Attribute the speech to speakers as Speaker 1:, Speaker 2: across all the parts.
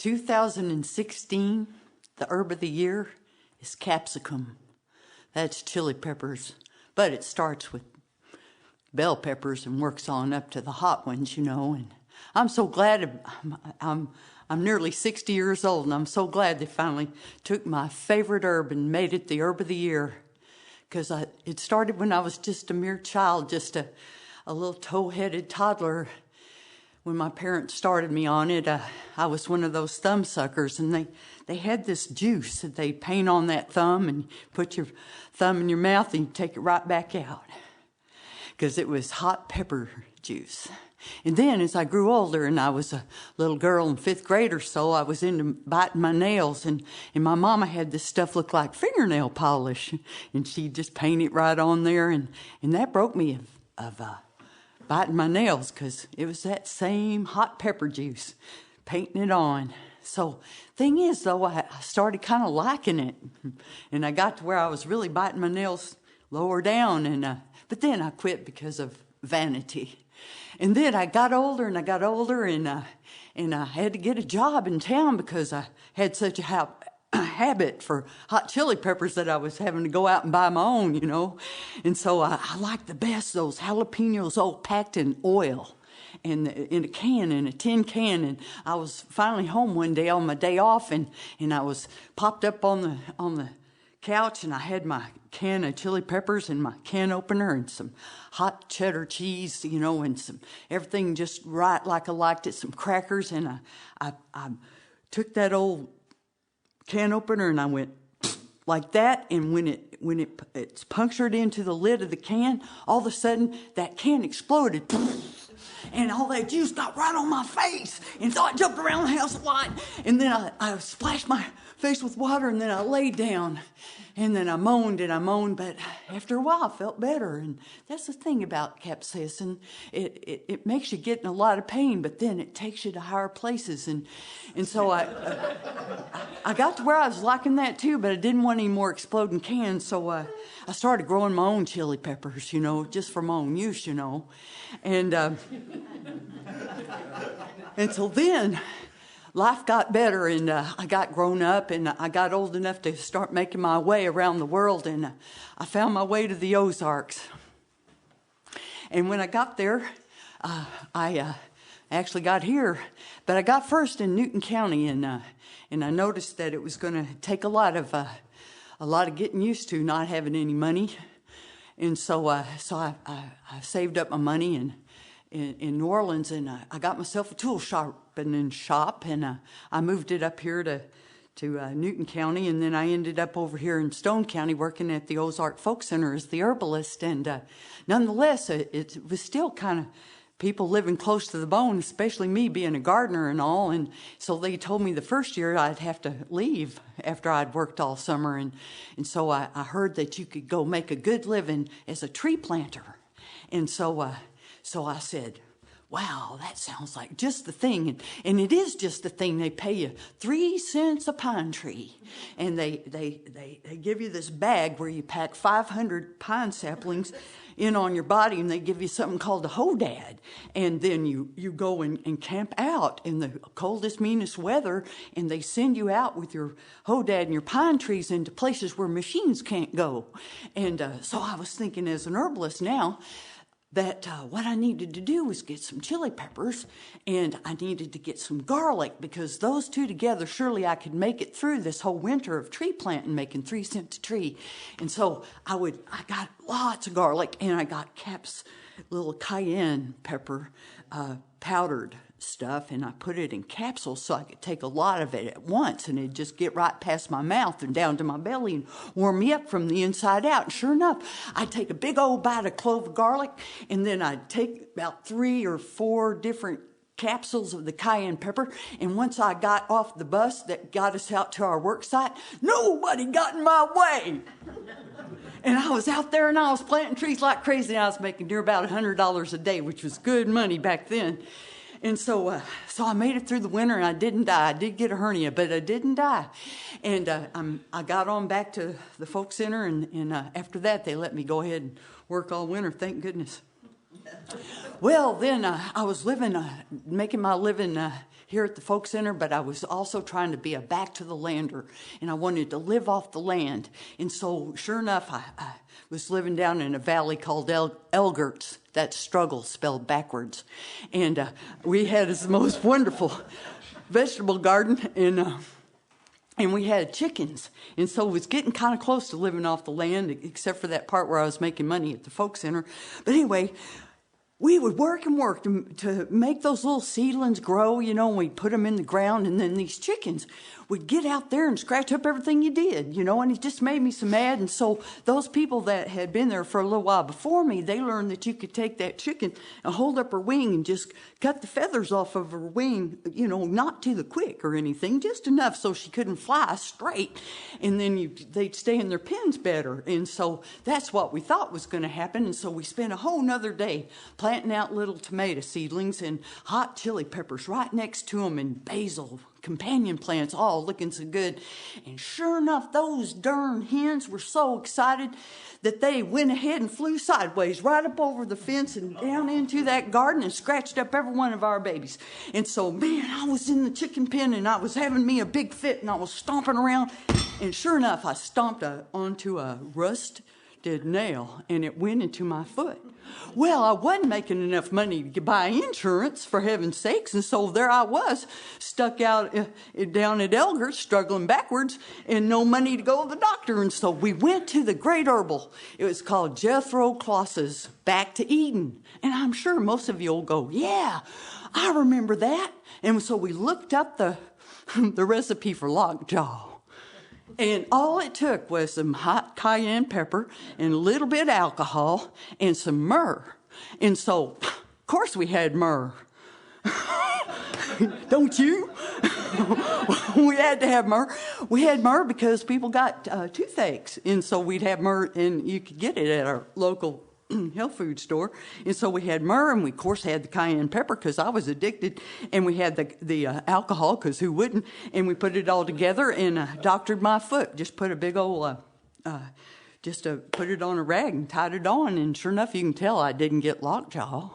Speaker 1: 2016, the herb of the year is capsicum. That's chili peppers, but it starts with bell peppers and works on up to the hot ones, you know. And I'm so glad I'm nearly 60 years old, and I'm so glad they finally took my favorite herb and made it the herb of the year. Because it started when I was just a mere child, just a little tow-headed toddler. When my parents started me on it, I was one of those thumb suckers, and they had this juice that they paint on that thumb, and put your thumb in your mouth and you take it right back out. Because it was hot pepper juice. And then as I grew older and I was a little girl in 5th grade or so, I was into biting my nails, and my mama had this stuff look like fingernail polish, and she'd just paint it right on there, and that broke me of biting my nails, because it was that same hot pepper juice, painting it on. So thing is, though, I started kind of liking it, and I got to where I was really biting my nails lower down, but then I quit because of vanity. And then I got older, and I had to get a job in town because I had such a habit for hot chili peppers that I was having to go out and buy my own, you know. And so I like the best those jalapenos all packed in oil and in a tin can. And I was finally home one day on my day off, and I was popped up on the couch, and I had my can of chili peppers and my can opener and some hot cheddar cheese, you know, and some everything just right like I liked it, some crackers, and I took that old can opener and I went like that, and when it's punctured into the lid of the can, all of a sudden that can exploded. And all that juice got right on my face. And so I jumped around the house a lot. And then I splashed my face with water, and then I laid down. And then I moaned, but after a while I felt better. And that's the thing about capsaicin. It makes you get in a lot of pain, but then it takes you to higher places. And so I got to where I was liking that too, but I didn't want any more exploding cans. So I started growing my own chili peppers, you know, just for my own use, you know. And so then life got better, and I got grown up, and I got old enough to start making my way around the world, and I found my way to the Ozarks. And when I got there, I actually got here, but I got first in Newton County, and I noticed that it was going to take a lot of getting used to not having any money. And so I saved up my money in New Orleans, and I got myself a tool sharpening shop, and I moved it up here to Newton County, and then I ended up over here in Stone County working at the Ozark Folk Center as the herbalist. And nonetheless, it was still kind of people living close to the bone, especially me being a gardener and all. And so they told me the first year I'd have to leave after I'd worked all summer. And so I heard that you could go make a good living as a tree planter. And so I said, wow, that sounds like just the thing. And it is just the thing. They pay you 3 cents a pine tree. And they give you this bag where you pack 500 pine saplings in on your body, and they give you something called a hodad. And then you go and camp out in the coldest, meanest weather, and they send you out with your hodad and your pine trees into places where machines can't go. And so I was thinking, as an herbalist now, that what I needed to do was get some chili peppers, and I needed to get some garlic, because those two together, surely I could make it through this whole winter of tree planting, making 3 cents a tree. And so I got lots of garlic, and I got little cayenne pepper, powdered stuff, and I put it in capsules so I could take a lot of it at once, and it'd just get right past my mouth and down to my belly and warm me up from the inside out. And sure enough, I'd take a big old bite of clove of garlic, and then I'd take about 3 or 4 different capsules of the cayenne pepper, and once I got off the bus that got us out to our work site, nobody got in my way. And I was out there, and I was planting trees like crazy, and I was making near about $100 a day, which was good money back then. And so I made it through the winter, and I didn't die. I did get a hernia, but I didn't die. And I got on back to the folk center, and after that, they let me go ahead and work all winter, thank goodness. Well, then I was making my living here at the Folk Center, but I was also trying to be a back to the lander, and I wanted to live off the land. And so, sure enough, I was living down in a valley called Elgerts. That's struggle spelled backwards. And we had this most wonderful vegetable garden, and we had chickens. And so it was getting kind of close to living off the land, except for that part where I was making money at the Folk Center. But anyway, we would work and work to make those little seedlings grow, and we'd put them in the ground, and then these chickens would get out there and scratch up everything you did, and it just made me so mad. And so those people that had been there for a little while before me, they learned that you could take that chicken and hold up her wing and just cut the feathers off of her wing, not to the quick or anything, just enough so she couldn't fly straight. And then they'd stay in their pens better. And so that's what we thought was going to happen. And so we spent a whole nother day planting out little tomato seedlings and hot chili peppers right next to them, and basil, companion plants, all looking so good. And sure enough, those darn hens were so excited that they went ahead and flew sideways right up over the fence and down into that garden and scratched up every one of our babies. And so, man, I was in the chicken pen and I was having me a big fit, and I was stomping around, and sure enough, I stomped onto a rusted nail, and it went into my foot. Well, I wasn't making enough money to buy insurance, for heaven's sakes, and so there I was, stuck out down at Elger, struggling backwards, and no money to go to the doctor. And so we went to the great herbal. It was called Jethro Kloss's Back to Eden. And I'm sure most of you will go, yeah, I remember that. And so we looked up the recipe for lockjaw. And all it took was some hot cayenne pepper and a little bit of alcohol and some myrrh. And so, of course, we had myrrh. Don't you? We had to have myrrh. We had myrrh because people got toothaches. And so we'd have myrrh, and you could get it at our local health food store. And so we had myrrh, and we of course had the cayenne pepper because I was addicted, and we had the alcohol because who wouldn't, and we put it all together and doctored my foot. Just put a big old put it on a rag and tied it on, and sure enough, you can tell I didn't get lockjaw.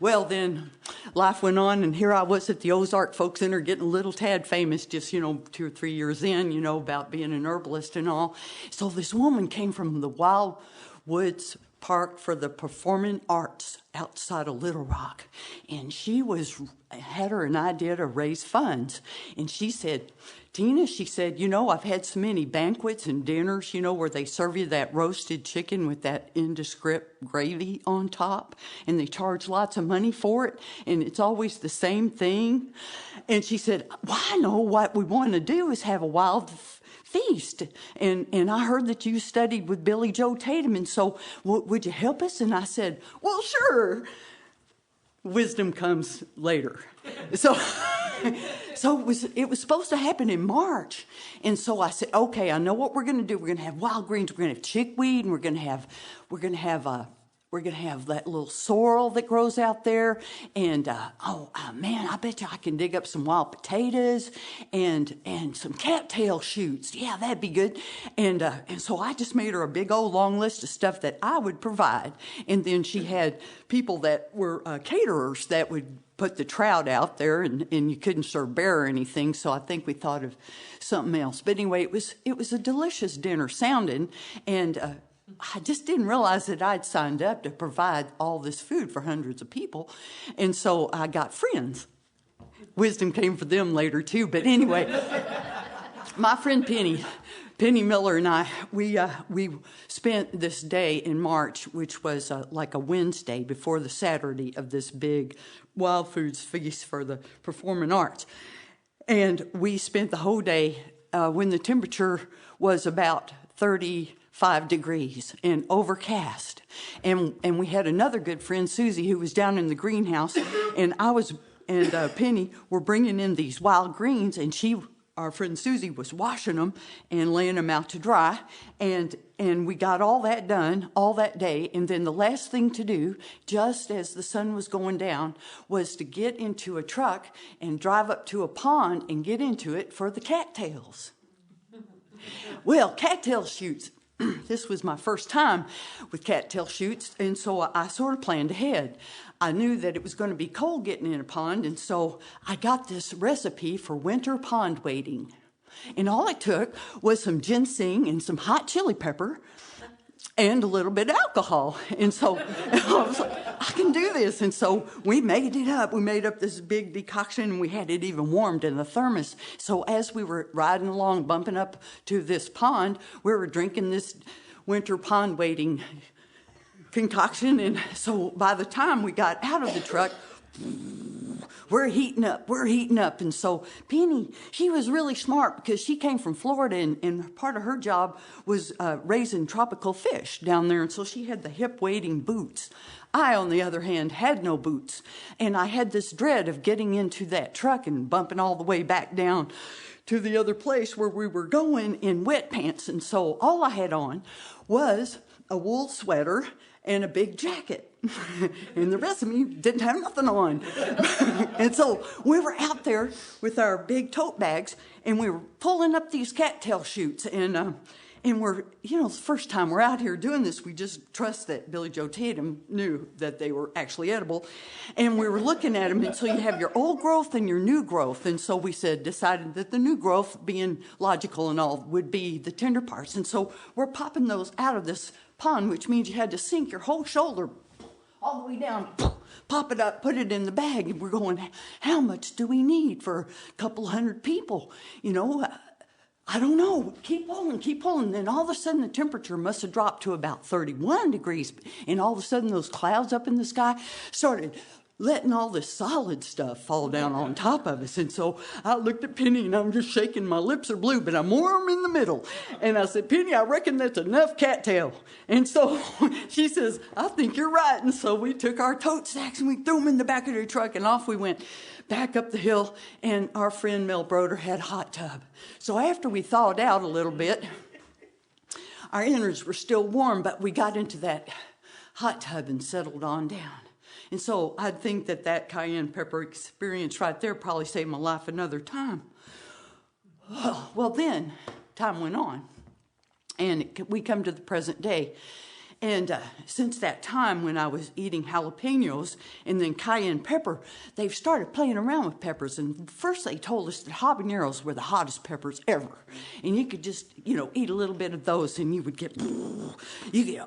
Speaker 1: Well, then life went on, and here I was at the Ozark Folk Center getting a little tad famous, just, 2 or 3 years in, about being an herbalist and all. So this woman came from the Wild Woods Park for the Performing Arts outside of Little Rock, and she had an idea to raise funds. And she said, Tina, she said, I've had so many banquets and dinners, where they serve you that roasted chicken with that indescript gravy on top, and they charge lots of money for it, and it's always the same thing. And she said, well, I know what we want to do is have a wild feast. And I heard that you studied with Billy Joe Tatum, and so would you help us? And I said, well, sure. Wisdom comes later. So it was supposed to happen in March. And so I said, okay, I know what we're going to do. We're going to have wild greens, we're going to have chickweed, and we're going to have that little sorrel that grows out there. And, man, I bet you I can dig up some wild potatoes and some cattail shoots. Yeah, that'd be good. And so I just made her a big old long list of stuff that I would provide. And then she had people that were caterers that would put the trout out there, and you couldn't serve bear or anything. So I think we thought of something else. But anyway, it was a delicious dinner sounding, and I just didn't realize that I'd signed up to provide all this food for hundreds of people. And so I got friends. Wisdom came for them later, too. But anyway, my friend Penny Miller and I, we spent this day in March, which was like a Wednesday before the Saturday of this big wild foods feast for the performing arts. And we spent the whole day when the temperature was about 35 degrees and overcast. And we had another good friend, Susie, who was down in the greenhouse, and Penny were bringing in these wild greens, and our friend Susie was washing them and laying them out to dry, and we got all that done all that day. And then the last thing to do, just as the sun was going down, was to get into a truck and drive up to a pond and get into it for the cattails. Well, cattail shoots, this was my first time with cattail shoots, and so I sort of planned ahead. I knew that it was going to be cold getting in a pond, and so I got this recipe for winter pond wading. And all it took was some ginseng and some hot chili pepper and a little bit of alcohol. And so I was like, I can do this. And so we made it up. We made up this big decoction, and we had it even warmed in the thermos. So as we were riding along, bumping up to this pond, we were drinking this winter pond wading concoction. And so by the time we got out of the truck, we're heating up. And so Penny, she was really smart because she came from Florida, and part of her job was raising tropical fish down there. And so she had the hip wading boots. I, on the other hand, had no boots. And I had this dread of getting into that truck and bumping all the way back down to the other place where we were going in wet pants. And so all I had on was a wool sweater and a big jacket. And the rest of me didn't have nothing on. And so we were out there with our big tote bags, and we were pulling up these cattail shoots. And we're, the first time we're out here doing this, we just trust that Billy Joe Tatum knew that they were actually edible. And we were looking at them, and so you have your old growth and your new growth. And so we decided that the new growth, being logical and all, would be the tender parts. And so we're popping those out of this pond, which means you had to sink your whole shoulder all the way down, pop it up, put it in the bag. And we're going, how much do we need for a couple hundred people? I don't know. Keep pulling. Then all of a sudden the temperature must have dropped to about 31 degrees. And all of a sudden those clouds up in the sky started letting all this solid stuff fall down on top of us. And so I looked at Penny, and I'm just shaking. My lips are blue, but I'm warm in the middle. And I said, Penny, I reckon that's enough cattail. And so she says, I think you're right. And so we took our tote sacks and we threw them in the back of the truck, and off we went back up the hill. And our friend Mel Broder had a hot tub. So after we thawed out a little bit, our innards were still warm, but we got into that hot tub and settled on down. And so I think that cayenne pepper experience right there probably saved my life another time. Well, then time went on, and we come to the present day. And since that time when I was eating jalapenos and then cayenne pepper, they've started playing around with peppers. And first they told us that habaneros were the hottest peppers ever. And you could just, eat a little bit of those and you get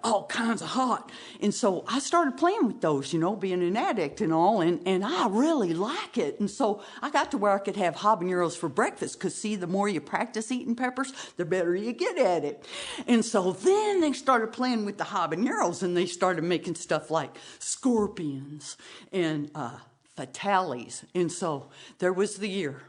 Speaker 1: all kinds of hot. And so I started playing with those, being an addict and all. And I really like it. And so I got to where I could have habaneros for breakfast. Because, see, the more you practice eating peppers, the better you get at it. And so then they started playing with the habaneros, and they started making stuff like scorpions and fatales. And so there was the year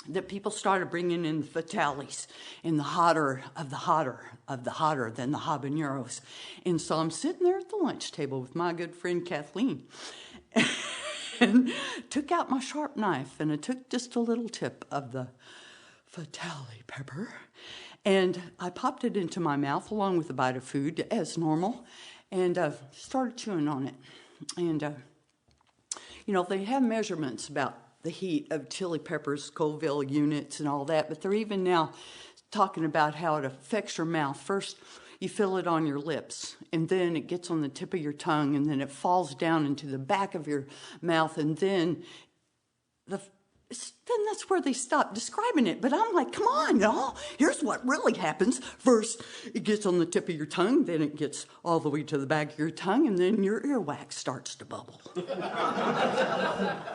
Speaker 1: that people started bringing in the fatales, and the hotter than the habaneros. And so I'm sitting there at the lunch table with my good friend Kathleen, and took out my sharp knife, and I took just a little tip of the fatale pepper, and I popped it into my mouth along with a bite of food as normal, and started chewing on it. And, they have measurements about the heat of chili peppers, Scoville units and all that, but they're even now talking about how it affects your mouth. First, you feel it on your lips, and then it gets on the tip of your tongue, and then it falls down into the back of your mouth, and then that's where they stop describing it. But I'm like, come on, y'all. Here's what really happens. First, it gets on the tip of your tongue. Then it gets all the way to the back of your tongue. And then your earwax starts to bubble.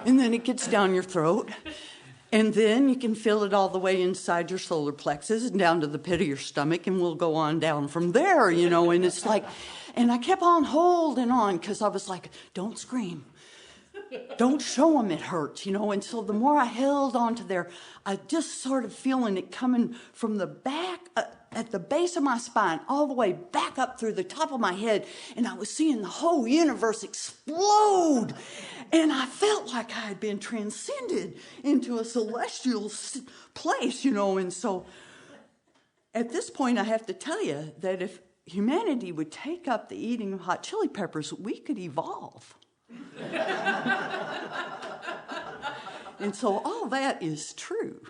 Speaker 1: And then it gets down your throat. And then you can feel it all the way inside your solar plexus and down to the pit of your stomach. And we'll go on down from there, And it's like, and I kept on holding on because I was like, don't scream. Don't show them it hurts, And so the more I held on to there, I just sort of feeling it coming from the back at the base of my spine, all the way back up through the top of my head. And I was seeing the whole universe explode. And I felt like I had been transcended into a celestial place, And so at this point, I have to tell you that if humanity would take up the eating of hot chili peppers, we could evolve. And so all that is true.